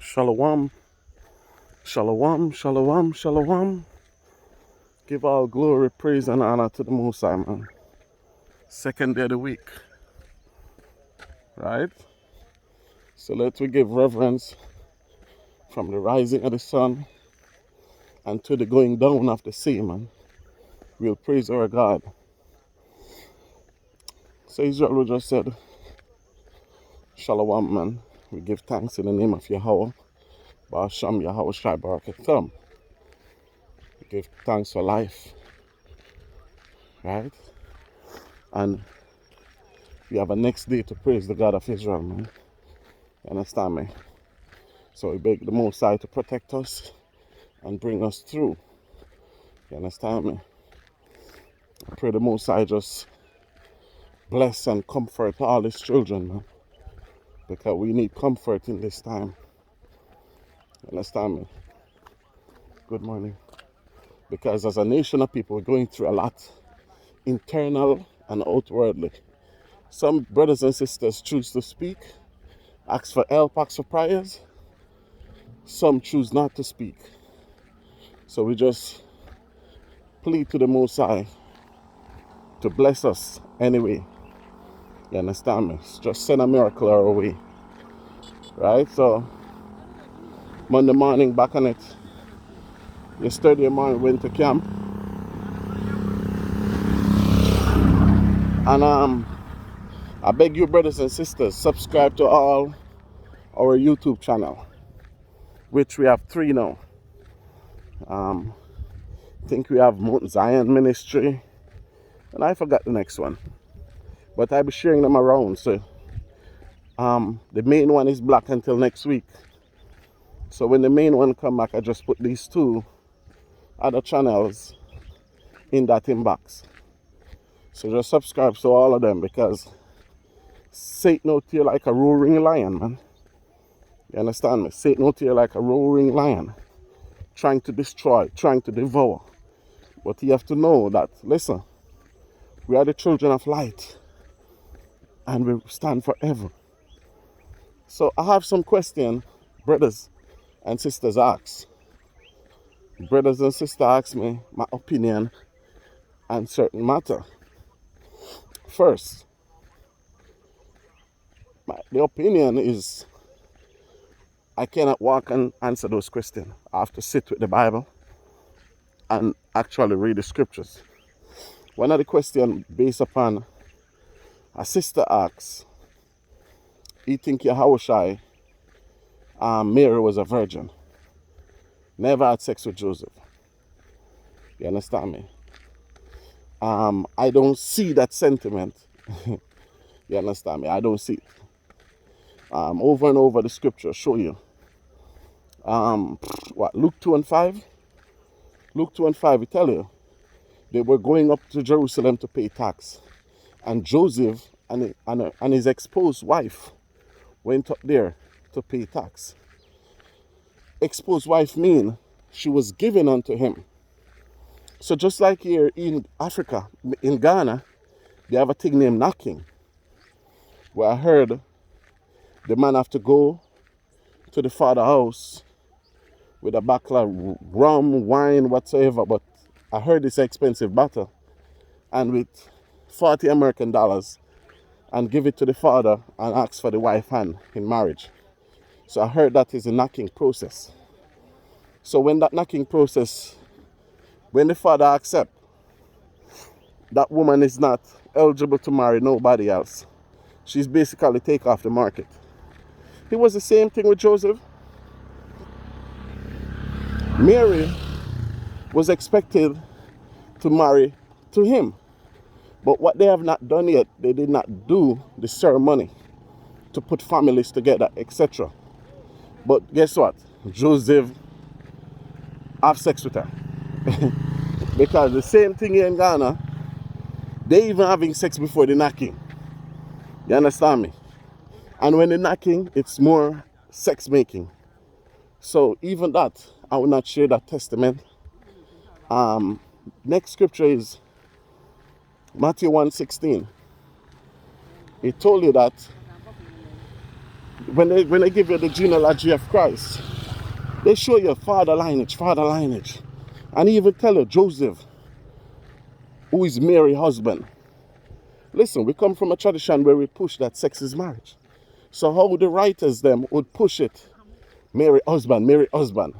Shalom, shalom, shalom, shalom. Give all glory, praise, and honor to the Most High, man. Second day of the week, right? So let we give reverence from the rising of the sun and to the going down of the sea, man. We'll praise our God. So Israel we just said, shalom, man. We give thanks in the name of Yahweh, Ba'asham Yahweh Shai Barakatam. We give thanks for life, right? And we have a next day to praise the God of Israel, man. You understand me? So we beg the Most High to protect us and bring us through. You understand me? I pray the Most High just bless and comfort all His children, man. Because we need comfort in this time. You understand me? Good morning. Because as a nation of people, we're going through a lot. Internal and outwardly. Some brothers and sisters choose to speak, ask for help, ask for prayers. Some choose not to speak. So we just plead to the Most High to bless us anyway. You understand me? Just send a miracle our way. Right? So Monday morning back on it. Yesterday morning went to camp. And I beg you brothers and sisters, subscribe to all our YouTube channel, which we have 3 now. I think we have Mount Zion Ministry, and I forgot the next one. But I'll be sharing them around. So the main one is black until next week. So when the main one come back, I just put these 2 other channels in that inbox. So just subscribe to all of them because Satan out here like a roaring lion, man. You understand me? Satan out here like a roaring lion, trying to destroy, trying to devour. But you have to know that, listen, we are the children of light and we stand forever. So I have some questions, brothers and sisters ask. Brothers and sisters ask me my opinion on certain matter. First, the opinion is I cannot walk and answer those questions. I have to sit with the Bible and actually read the scriptures. One of the questions based upon a sister asks, you think Yahushai, Mary was a virgin, never had sex with Joseph. You understand me? I don't see that sentiment. You understand me? I don't see it. Over and over the scripture show you. Luke 2 and 5? Luke 2 and 5, it tell you. They were going up to Jerusalem to pay tax. And Joseph and his exposed wife went up there to pay tax. Exposed wife mean she was given unto him. So just like here in Africa, in Ghana, they have a thing named knocking. Where I heard the man have to go to the father's house with a bottle of rum, wine, whatsoever. But I heard it's expensive bottle. And with 40 American dollars and give it to the father and ask for the wife hand in marriage. So I heard that is a knocking process. So when that knocking process, when the father accept, that woman is not eligible to marry nobody else. She's basically take off the market. It was the same thing with Joseph. Mary was expected to marry to him. But what they have not done yet, they did not do the ceremony to put families together, etc. But guess what? Joseph have sex with her. Because the same thing here in Ghana, they even having sex before the knocking. You understand me? And when the knocking, it's more sex making. So even that, I will not share that testament. Next scripture is Matthew 1:16. It told you that when they give you the genealogy of Christ, they show you father lineage. And even tell you Joseph, who is Mary's husband. Listen, we come from a tradition where we push that sex is marriage. So how the writers them would push it, Mary husband,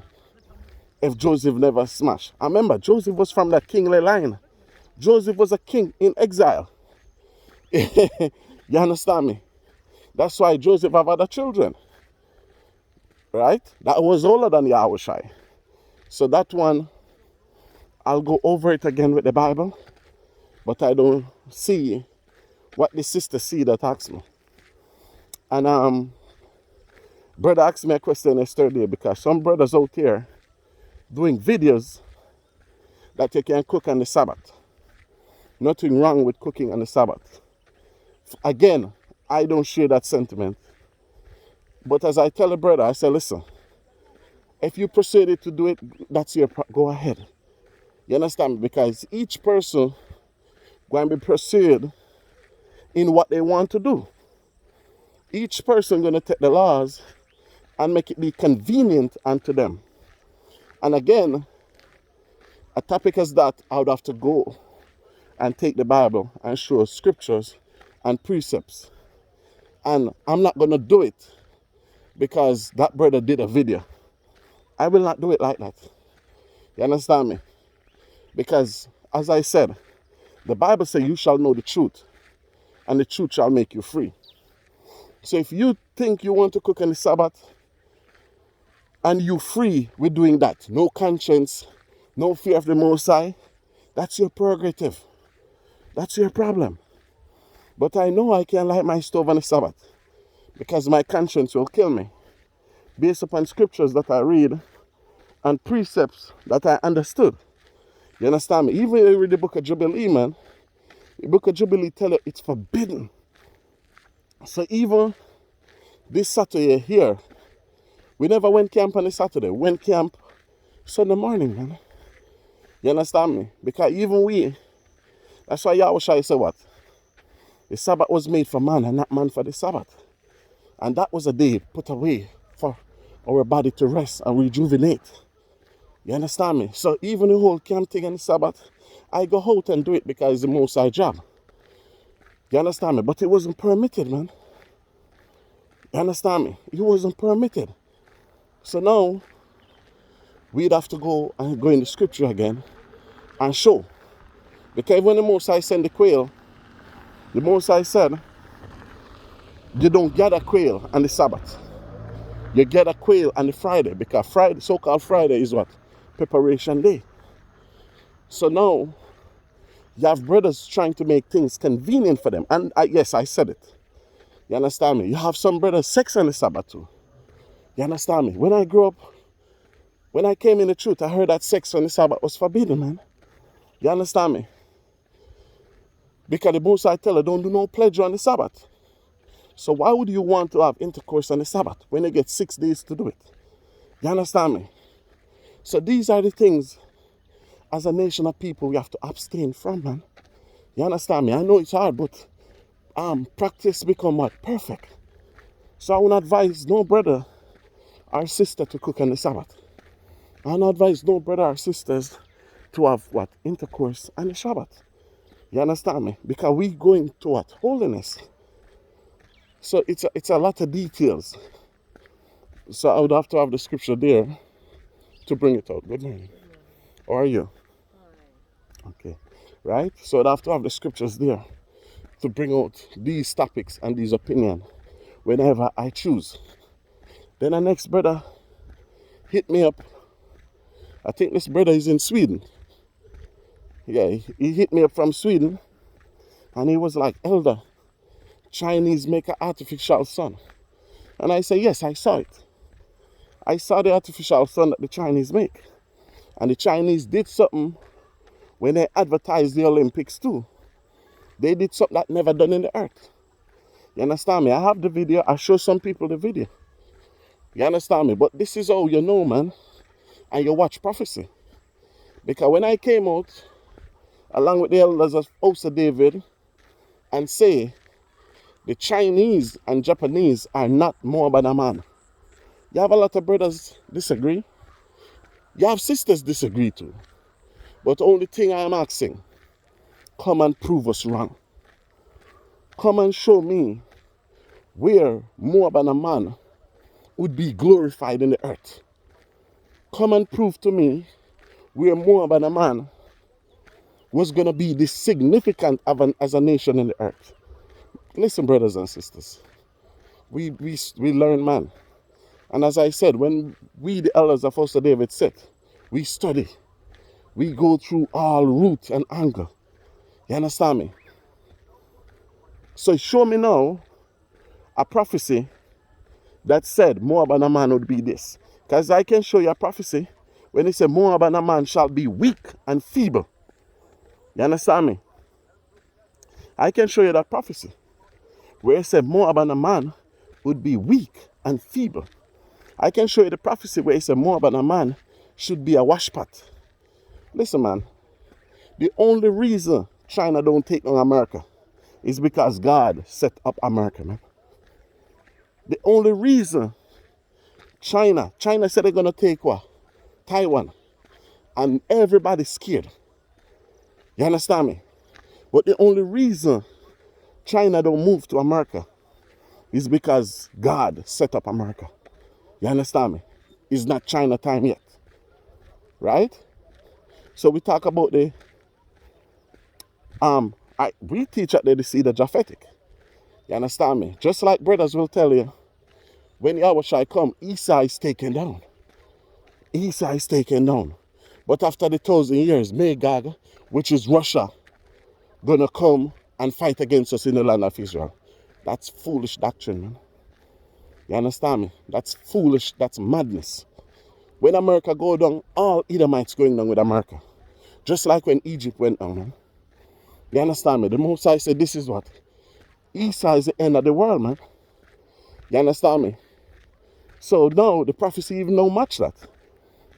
if Joseph never smashed. I remember Joseph was from that kingly line. Joseph was a king in exile. You understand me? That's why Joseph have other children. Right? That was older than Yahushai. So that one, I'll go over it again with the Bible, but I don't see what the sister see that asked me. And brother asked me a question yesterday because some brothers out here doing videos that you can cook on the Sabbath. Nothing wrong with cooking on the Sabbath. Again, I don't share that sentiment. But as I tell a brother, I say, listen, if you proceeded to do it, that's your go ahead. You understand me? Because each person going to be pursued in what they want to do. Each person going to take the laws and make it be convenient unto them. And again, a topic as that, I would have to go and take the Bible and show scriptures and precepts. And I'm not going to do it because that brother did a video. I will not do it like that. You understand me? Because, as I said, the Bible says you shall know the truth, and the truth shall make you free. So if you think you want to cook on the Sabbath, and you free with doing that, no conscience, no fear of the Most High, that's your prerogative. That's your problem. But I know I can light my stove on the Sabbath because my conscience will kill me based upon scriptures that I read and precepts that I understood. You understand me? Even when you read the book of Jubilee, man, the book of Jubilee tell you it's forbidden. So even this Saturday here, we never went camp on a Saturday. We went camp Sunday morning, man. You understand me? Because even we, that's why Yahushua said what? The Sabbath was made for man and not man for the Sabbath. And that was a day put away for our body to rest and rejuvenate. You understand me? So even the whole camp thing on the Sabbath, I go out and do it because it's the Most High job. You understand me? But it wasn't permitted, man. You understand me? It wasn't permitted. So now, we'd have to go and go in the scripture again and show. Because when the Most High sent the quail, the Most High said, you don't gather quail on the Sabbath. You gather quail on the Friday, because Friday, so-called Friday is what? Preparation day. So now, you have brothers trying to make things convenient for them. And yes, I said it. You understand me? You have some brothers sex on the Sabbath too. You understand me? When I grew up, when I came in the truth, I heard that sex on the Sabbath was forbidden, man. You understand me? Because the Most High tell her, don't do no pleasure on the Sabbath. So why would you want to have intercourse on the Sabbath when you get 6 days to do it? You understand me? So these are the things, as a nation of people, we have to abstain from, man. You understand me? I know it's hard, but practice become what? Perfect. So I would advise no brother or sister to cook on the Sabbath. I would advise no brother or sisters to have what? Intercourse on the Sabbath. You understand me? Because we going to what? Holiness. So it's a lot of details. So I would have to have the scripture there to bring it out. Good morning. How are you? Okay. Right? So I'd have to have the scriptures there to bring out these topics and these opinions whenever I choose. Then the next brother hit me up. I think this brother is in Sweden. Yeah, he hit me up from Sweden. And he was like, Elder, Chinese make an artificial sun. And I say, yes, I saw it. I saw the artificial sun that the Chinese make. And the Chinese did something when they advertised the Olympics too. They did something that never done in the earth. You understand me? I have the video. I show some people the video. You understand me? But this is how you know, man. And you watch prophecy. Because when I came out, along with the elders of House of David, and say The Chinese and Japanese are not more than a man. You have a lot of brothers disagree. You have sisters disagree too. But the only thing I am asking, come and prove us wrong. Come and show me where more than a man would be glorified in the earth. Come and prove to me where more than a man was going to be this significant as a nation in the earth. Listen, brothers and sisters, we learn, man. And as I said, when we, the elders of Foster David, sit, we study. We go through all root and angle. You understand me? So show me now a prophecy that said Moab and Ammon would be this. Because I can show you a prophecy when it said Moab and Ammon shall be weak and feeble. You understand me? I can show you that prophecy where it said Moab and Ammon would be weak and feeble. I can show you the prophecy where it said Moab and Ammon should be a washpot. Listen, man, the only reason China don't take on America is because God set up America, man. The only reason China said they're going to take what? Taiwan. And everybody's scared. You understand me? But the only reason China don't move to America is because God set up America. You understand me? It's not China time yet. Right? So we talk about the we teach at the seed of Japhetic. You understand me? Just like brothers will tell you, when Yahushua come, Esau is taken down. Esau is taken down. But after the 1,000 years, Magog, which is Russia, gonna come and fight against us in the land of Israel. That's foolish doctrine, man. You understand me? That's foolish, that's madness. When America go down, all Edomites going down with America. Just like when Egypt went down, man. You understand me? The Most High said this is what? Esau is the end of the world, man. You understand me? So now the prophecy even don't match that.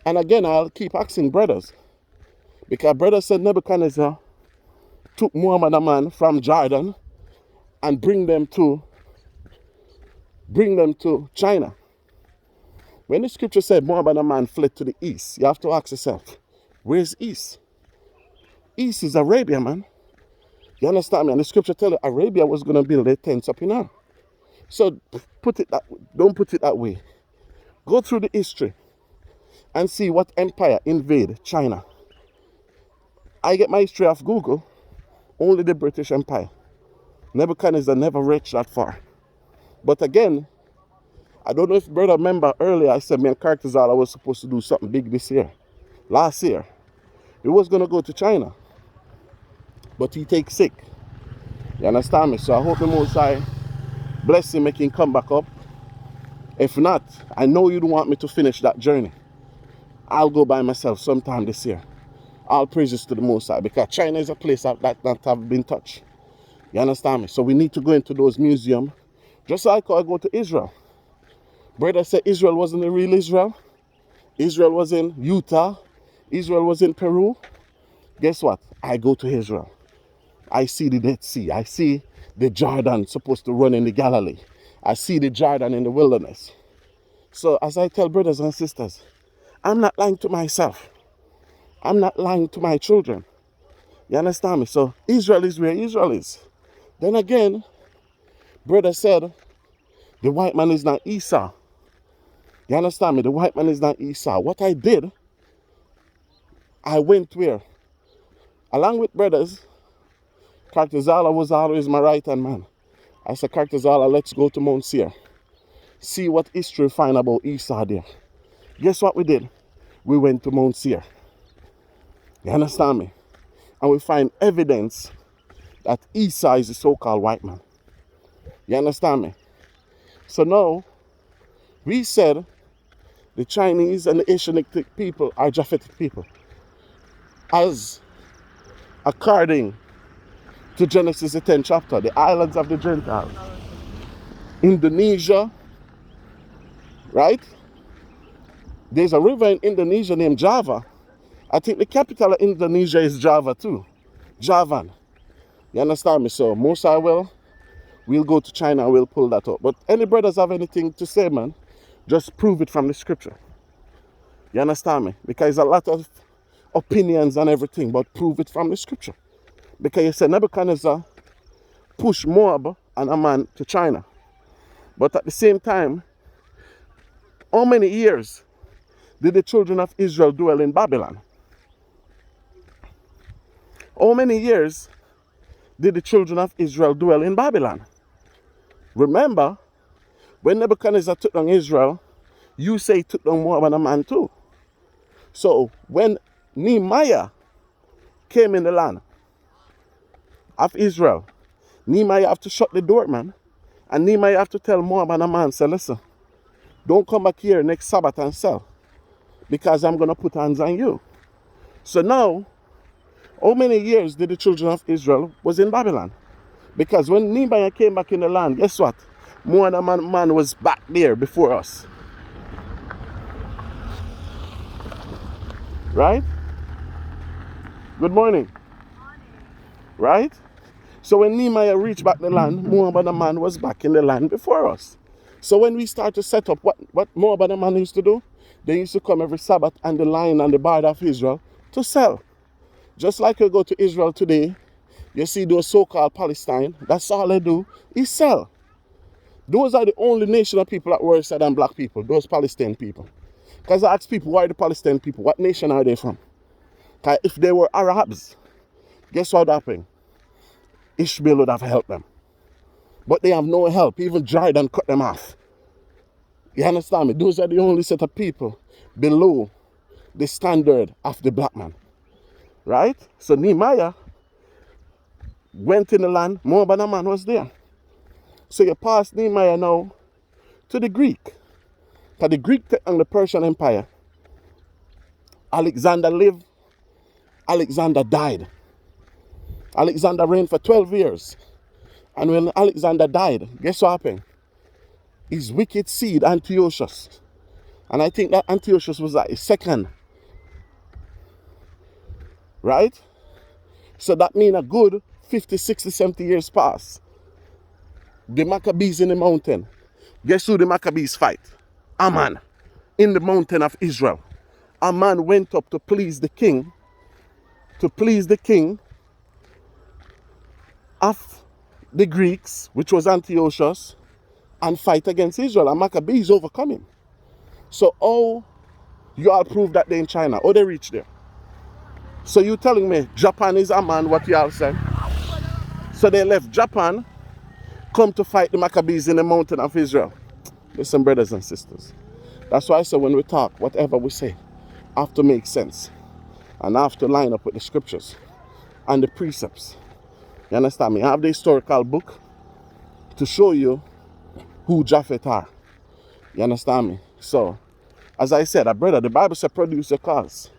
And again, I'll keep asking brothers. Because brothers said Nebuchadnezzar took Muhammad Aman from Jordan and bring them to China. When the scripture said Muhammad Aman fled to the east, you have to ask yourself, where's east? East is Arabia, man. You understand me? And the scripture tells you Arabia was going to build their tents up in her. So don't put it that way. Go through the history and see what empire invaded China. I get my history off Google. Only the British Empire. Nebuchadnezzar never reached that far. But again, I don't know if brother remember earlier I said me and Cartazala was supposed to do something big this year. Last year. He was going to go to China. But he takes sick. You understand me? So I hope the Most High bless him, make him come back up. If not, I know you don't want me to finish that journey. I'll go by myself sometime this year. All praises to the Most High, because China is a place that not have been touched. You understand me? So we need to go into those museums. Just like I go to Israel. Brother said Israel wasn't the real Israel. Israel was in Utah. Israel was in Peru. Guess what? I go to Israel. I see the Dead Sea. I see the Jordan supposed to run in the Galilee. I see the Jordan in the wilderness. So as I tell brothers and sisters, I'm not lying to myself. I'm not lying to my children. You understand me? So Israel is where Israel is. Then again, brother said, the white man is not Esau. You understand me? The white man is not Esau. What I did, I went where? Along with brothers, Cartazala was always my right-hand man. I said, Cartazala, let's go to Mount Seir. See what history find about Esau there. Guess what we did? We went to Mount Seir. You understand me? And we find evidence that Esau is the so-called white man. You understand me? So now, we said the Chinese and the Asiatic people are Japhetic people. As according to Genesis the 10th chapter, the islands of the Gentiles, Indonesia, right? There's a river in Indonesia named Java. I think the capital of Indonesia is Java too. Javan. You understand me? So most I will we'll go to China and we'll pull that up. But any brothers have anything to say, man, just prove it from the scripture. You understand me? Because a lot of opinions and everything, but prove it from the scripture. Because you said Nebuchadnezzar pushed Moab and Ammon to China. But at the same time, how many years did the children of Israel dwell in Babylon? How many years did the children of Israel dwell in Babylon? Remember, when Nebuchadnezzar took down Israel, you say he took down Moab and Ammon too. So when Nehemiah came in the land of Israel, Nehemiah have to shut the door, man. And Nehemiah have to tell Moab and Ammon, say, listen, don't come back here next Sabbath and sell, because I'm going to put hands on you. So now, how many years did the children of Israel was in Babylon? Because when Nehemiah came back in the land, guess what? Moab and Ammon was back there before us. Right? Good morning. Right? So when Nehemiah reached back the land, Moab and Ammon was back in the land before us. So when we start to set up what Moab and Ammon used to do, they used to come every Sabbath and the line on the border of Israel to sell. Just like you go to Israel today, you see those so-called Palestine, that's all they do is sell. Those are the only nation of people that worse than black people, those Palestinian people. Because I ask people, why are the Palestinian people? What nation are they from? Because if they were Arabs, guess what happened? Ishmael would have helped them. But they have no help. Even Jordan cut them off. You understand me? Those are the only set of people below the standard of the black man. Right? So Nehemiah went in the land, Moab and Ammon was there. So you pass Nehemiah now to the Greek. Because the Greek took on the Persian Empire. Alexander lived, Alexander died. Alexander reigned for 12 years. And when Alexander died, guess what happened? His wicked seed, Antiochus. And I think that Antiochus was like his second. Right? So that means a good 50, 60, 70 years pass. The Maccabees in the mountain. Guess who the Maccabees fight? Ammon. In the mountain of Israel. Ammon went up to please the king. To please the king of the Greeks, which was Antiochus, and fight against Israel. And Maccabees overcome him. So how you all prove that they're in China? How they reach there? So you telling me Japan is Ammon, what you all said? So they left Japan, come to fight the Maccabees in the mountain of Israel. Listen, brothers and sisters. That's why I say when we talk, whatever we say, have to make sense. And have to line up with the scriptures and the precepts. You understand me? I have the historical book to show you who Japhet are. You understand me? So, as I said, a brother, the Bible said produce your cause.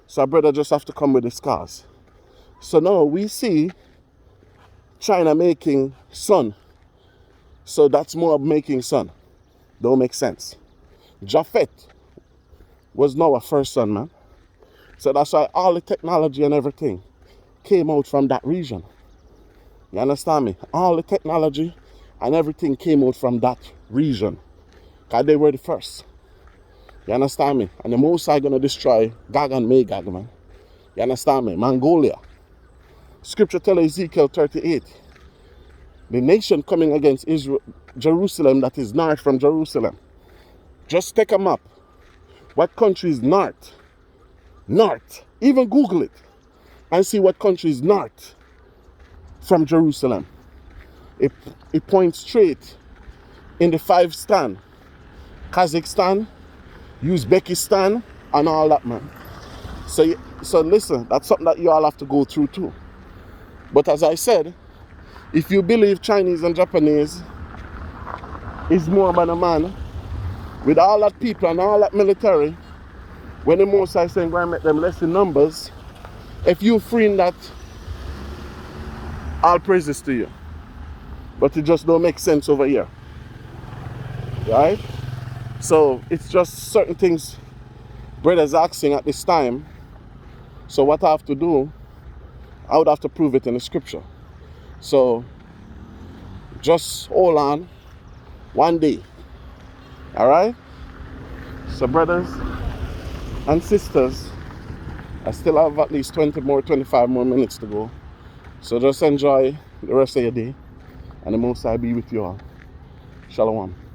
So a brother just have to come with his cause. So now we see China making sun. So that's more making sun. Don't make sense. Japhet was Noah's first son, man. So that's why all the technology and everything came out from that region. You understand me? All the technology and everything came out from that region. Because they were the first. You understand me? And the Most High going to destroy Gog and Magog, man. You understand me? Mongolia. Scripture tells Ezekiel 38. The nation coming against Israel, Jerusalem, that is north from Jerusalem. Just take a map. What country is north? North. Even Google it. And see what country is north from Jerusalem. It points straight in the 5 stan. Kazakhstan, Uzbekistan, and all that, man. So listen, that's something that you all have to go through too. But as I said, if you believe Chinese and Japanese is more than a man, with all that people and all that military, when the Most High saying go and make them less in numbers, if you freeing that, all praises to you. But it just don't make sense over here. Right? So it's just certain things brothers asking at this time. So what I have to do, I would have to prove it in the scripture. So Just hold on. One day. Alright? So brothers and sisters, I still have at least 25 more minutes to go. So just enjoy the rest of your day. And the Most High be with you all. Shalom.